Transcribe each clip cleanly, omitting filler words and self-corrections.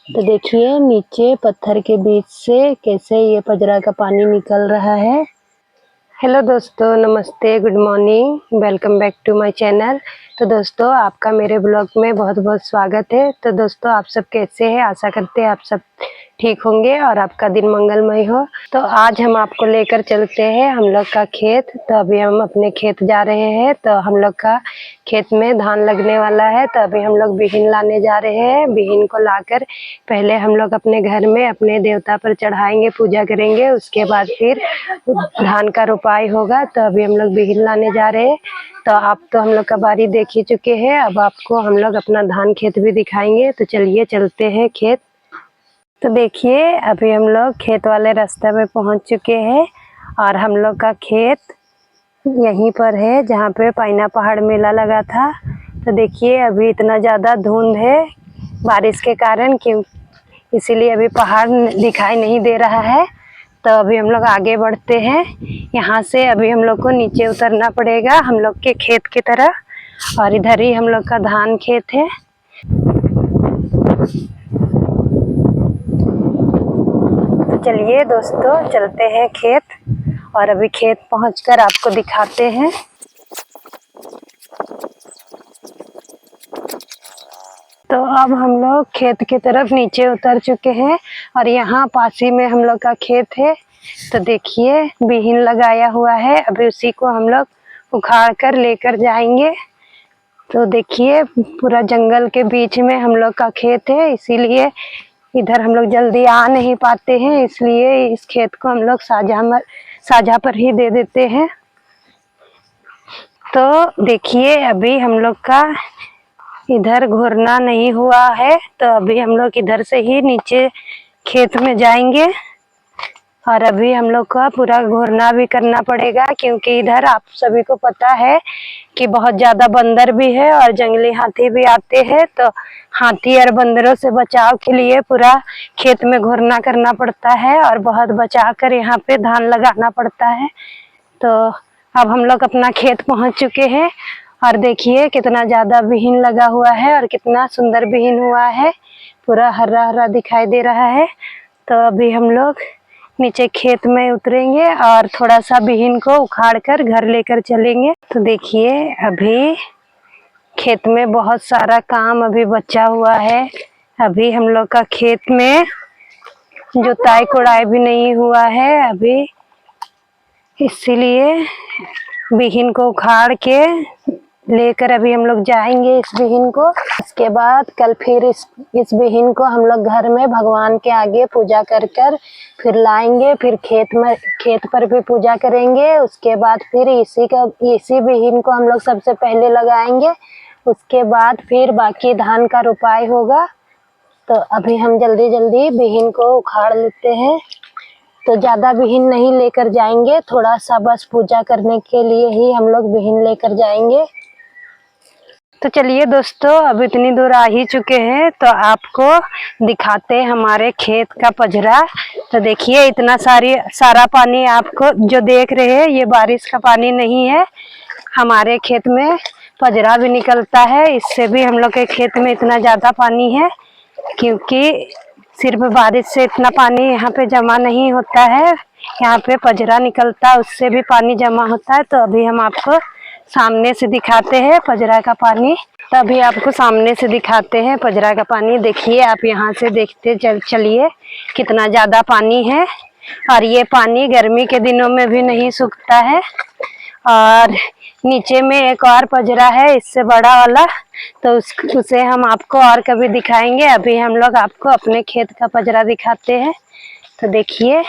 तो देखिए नीचे पत्थर के बीच से कैसे ये पजरा का पानी निकल रहा है। हेलो दोस्तों, नमस्ते, good morning, welcome back to my channel. तो दोस्तों आपका मेरे ब्लॉग में बहुत बहुत स्वागत है। तो दोस्तों आप सब कैसे हैं? आशा करते हैं आप सब ठीक होंगे और आपका दिन मंगलमय हो। तो आज हम आपको लेकर चलते हैं हम लोग का खेत। तो अभी हम अपने खेत जा रहे हैं। तो हम लोग का खेत में धान लगने वाला है। तो अभी हम लोग बीहिन लाने जा रहे हैं। बीहिन को लाकर पहले हम लोग अपने घर में अपने देवता पर चढ़ाएंगे, पूजा करेंगे। उसके बाद फिर धान का रोपाई होगा। तो अभी हम लोग बीहिन लाने जा रहे हैं। तो आप तो हम लोग का बारी देख ही चुके हैं। अब आपको हम लोग अपना धान खेत भी दिखाएंगे। तो चलिए चलते हैं खेत। तो देखिए अभी हम लोग खेत वाले रास्ते में पहुंच चुके हैं और हम लोग का खेत यहीं पर है जहां पे पाइना पहाड़ मेला लगा था। तो देखिए अभी इतना ज़्यादा धुंध है बारिश के कारण, क्यों इसीलिए अभी पहाड़ दिखाई नहीं दे रहा है। तो अभी हम लोग आगे बढ़ते हैं। यहाँ से अभी हम लोग को नीचे उतरना पड़ेगा हम लोग के खेत की तरफ, और इधर ही हम लोग का धान खेत है। तो चलिए दोस्तों चलते हैं खेत, और अभी खेत पहुंचकर आपको दिखाते हैं। तो अब हम लोग खेत की तरफ नीचे उतर चुके हैं और यहाँ पास ही में हम लोग का खेत है। तो देखिए बीहिन लगाया हुआ है, अभी उसी को हम लोग उखाड़ कर लेकर जाएंगे। तो देखिए पूरा जंगल के बीच में हम लोग का खेत है, इसीलिए इधर हम लोग जल्दी आ नहीं पाते हैं, इसलिए इस खेत को हम लोग साझा पर ही दे देते हैं। तो देखिए अभी हम लोग का इधर घुरना नहीं हुआ है, तो अभी हम लोग इधर से ही नीचे खेत में जाएंगे। और अभी हम लोग का पूरा घुरना भी करना पड़ेगा, क्योंकि इधर आप सभी को पता है कि बहुत ज्यादा बंदर भी है और जंगली हाथी भी आते हैं। तो हाथी और बंदरों से बचाव के लिए पूरा खेत में घुरना करना पड़ता है और बहुत बचा कर यहाँ पे धान लगाना पड़ता है। तो अब हम लोग अपना खेत पहुंच चुके हैं और देखिए कितना ज्यादा बीहिन लगा हुआ है और कितना सुंदर बीहिन हुआ है, पूरा हरा हरा दिखाई दे रहा है। तो अभी हम लोग नीचे खेत में उतरेंगे और थोड़ा सा बीहिन को उखाड़ कर घर लेकर चलेंगे। तो देखिए अभी खेत में बहुत सारा काम अभी बचा हुआ है। अभी हम लोग का खेत में जुताई कुड़ाई भी नहीं हुआ है अभी, इसीलिए बीहिन को उखाड़ के लेकर अभी हम लोग जाएंगे इस बीहिन को। इसके बाद कल फिर इस बीहिन को हम लोग घर में भगवान के आगे पूजा कर फिर लाएंगे, फिर खेत पर भी पूजा करेंगे। उसके बाद फिर इसी बीहिन को हम लोग सबसे पहले लगाएंगे। उसके बाद फिर बाकी धान का रोपाई होगा। तो अभी हम जल्दी जल्दी बीहिन को उखाड़ लेते हैं। तो ज्यादा बीहिन नहीं लेकर जाएंगे, थोड़ा सा बस पूजा करने के लिए ही हम लोग बीहिन लेकर जाएंगे। तो चलिए दोस्तों अब इतनी दूर आ ही चुके हैं, तो आपको दिखाते हैं हमारे खेत का पजरा। तो देखिए इतना सारा पानी आपको जो देख रहे हैं ये बारिश का पानी नहीं है, हमारे खेत में पजरा भी निकलता है। इससे भी हम लोग के खेत में इतना ज्यादा पानी है, क्योंकि सिर्फ बारिश से इतना पानी यहाँ पे जमा नहीं होता है, यहाँ पे पजरा निकलता है उससे भी पानी जमा होता है। तो अभी हम आपको सामने से दिखाते हैं पजरा का पानी। तभी आपको सामने से दिखाते हैं पजरा का पानी। देखिए आप यहाँ से देखते चलिए कितना ज्यादा पानी है, और ये पानी गर्मी के दिनों में भी नहीं सूखता है। और नीचे में एक और पजरा है इससे बड़ा वाला, तो उसे हम आपको और कभी दिखाएंगे। अभी हम लोग आपको अपने खेत का पजरा दिखाते हैं। तो देखिए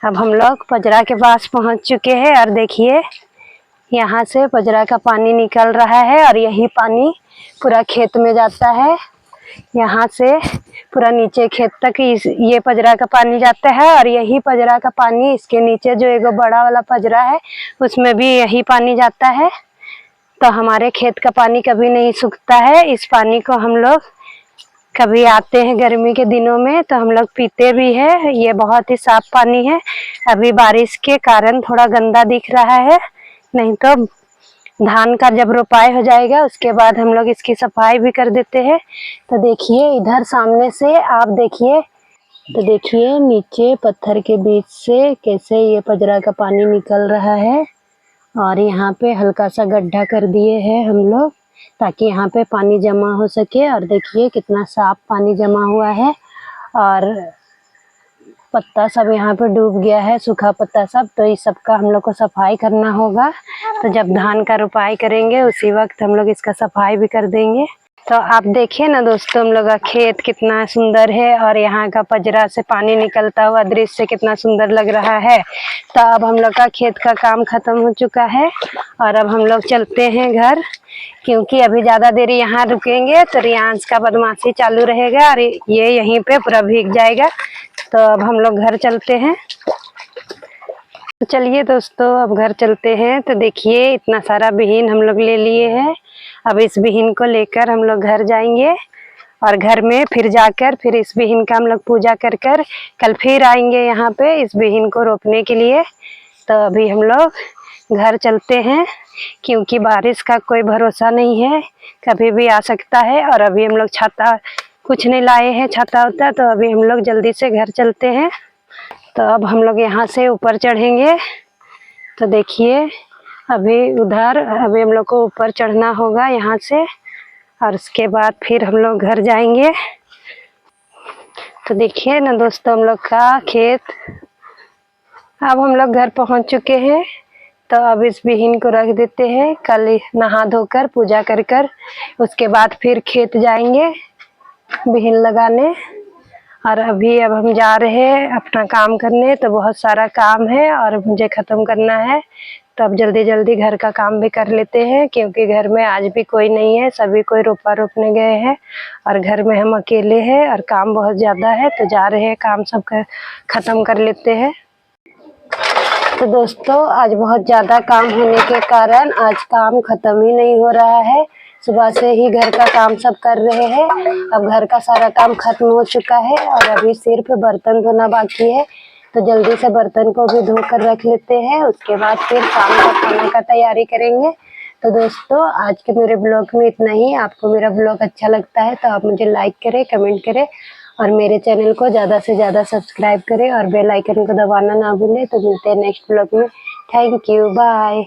अब हम लोग पजरा के पास पहुंच चुके हैं और देखिए यहाँ से पजरा का पानी निकल रहा है और यही पानी पूरा खेत में जाता है। यहाँ से पूरा नीचे खेत तक ये पजरा का पानी जाता है, और यही पजरा का पानी इसके नीचे जो एक बड़ा वाला पजरा है उसमें भी यही पानी जाता है। तो हमारे खेत का पानी कभी नहीं सूखता है। इस पानी को हम लोग कभी आते हैं गर्मी के दिनों में तो हम लोग पीते भी है। ये बहुत ही साफ पानी है। अभी बारिश के कारण थोड़ा गंदा दिख रहा है, नहीं तो धान का जब रोपाई हो जाएगा उसके बाद हम लोग इसकी सफाई भी कर देते हैं। तो देखिए इधर सामने से आप देखिए, तो देखिए नीचे पत्थर के बीच से कैसे ये पजरा का पानी निकल रहा है। और यहाँ पे हल्का सा गड्ढा कर दिए हैं हम लोग ताकि यहाँ पे पानी जमा हो सके। और देखिए कितना साफ पानी जमा हुआ है और पत्ता सब यहाँ पे डूब गया है, सूखा पत्ता सब। तो इस सब का हम लोग को सफाई करना होगा। तो जब धान का रोपाई करेंगे उसी वक्त हम लोग इसका सफाई भी कर देंगे। तो आप देखिए ना दोस्तों, हम लोग का खेत कितना सुंदर है और यहाँ का पजरा से पानी निकलता हुआ दृश्य कितना सुंदर लग रहा है। तो अब हम लोग का खेत का काम खत्म हो चुका है और अब हम लोग चलते हैं घर, क्योंकि अभी ज्यादा देर यहाँ रुकेंगे तो रियांश का बदमाशी चालू रहेगा और ये यहीं पे पूरा भीग जाएगा। तो अब हम लोग घर चलते हैं। तो चलिए दोस्तों अब घर चलते हैं। तो देखिए इतना सारा बीहीन हम लोग ले लिए हैं। अब इस बीहीन को लेकर हम लोग घर जाएंगे और घर में फिर जाकर फिर इस बीहीन का हम लोग पूजा कर कल फिर आएंगे यहाँ पे इस बीहीन को रोपने के लिए। तो अभी हम लोग घर चलते हैं, क्योंकि बारिश का कोई भरोसा नहीं है, कभी भी आ सकता है। और अभी हम लोग छाता कुछ नहीं लाए हैं, छाता होता, तो अभी हम लोग जल्दी से घर चलते हैं। तो अब हम लोग यहाँ से ऊपर चढ़ेंगे। तो देखिए अभी हम लोग को ऊपर चढ़ना होगा यहाँ से और उसके बाद फिर हम लोग घर जाएंगे। तो देखिए ना दोस्तों हम लोग का खेत, अब हम लोग घर पहुँच चुके हैं। तो अब इस बीहीन को रख देते हैं, कल नहा धोकर पूजा कर उसके बाद फिर खेत जाएंगे बीहीन लगाने। और अभी अब हम जा रहे हैं अपना काम करने। तो बहुत सारा काम है और मुझे ख़त्म करना है। तो अब जल्दी जल्दी घर का काम भी कर लेते हैं, क्योंकि घर में आज भी कोई नहीं है, सभी कोई रोपा रोपने गए हैं और घर में हम अकेले हैं और काम बहुत ज़्यादा है। तो जा रहे हैं काम सब ख़त्म कर लेते हैं। तो दोस्तों आज बहुत ज़्यादा काम होने के कारण आज काम ख़त्म ही नहीं हो रहा है। सुबह से ही घर का काम सब कर रहे हैं। अब घर का सारा काम खत्म हो चुका है और अभी सिर्फ बर्तन धोना बाकी है। तो जल्दी से बर्तन को भी धो कर रख लेते हैं, उसके बाद फिर शाम का खाने का तैयारी करेंगे। तो दोस्तों आज के मेरे ब्लॉग में इतना ही। आपको मेरा ब्लॉग अच्छा लगता है तो आप मुझे लाइक करें, कमेंट करें और मेरे चैनल को ज़्यादा से ज़्यादा सब्सक्राइब करें और बेल आइकन को दबाना ना भूलें। तो मिलते हैं नेक्स्ट ब्लॉग में। Thank you, bye.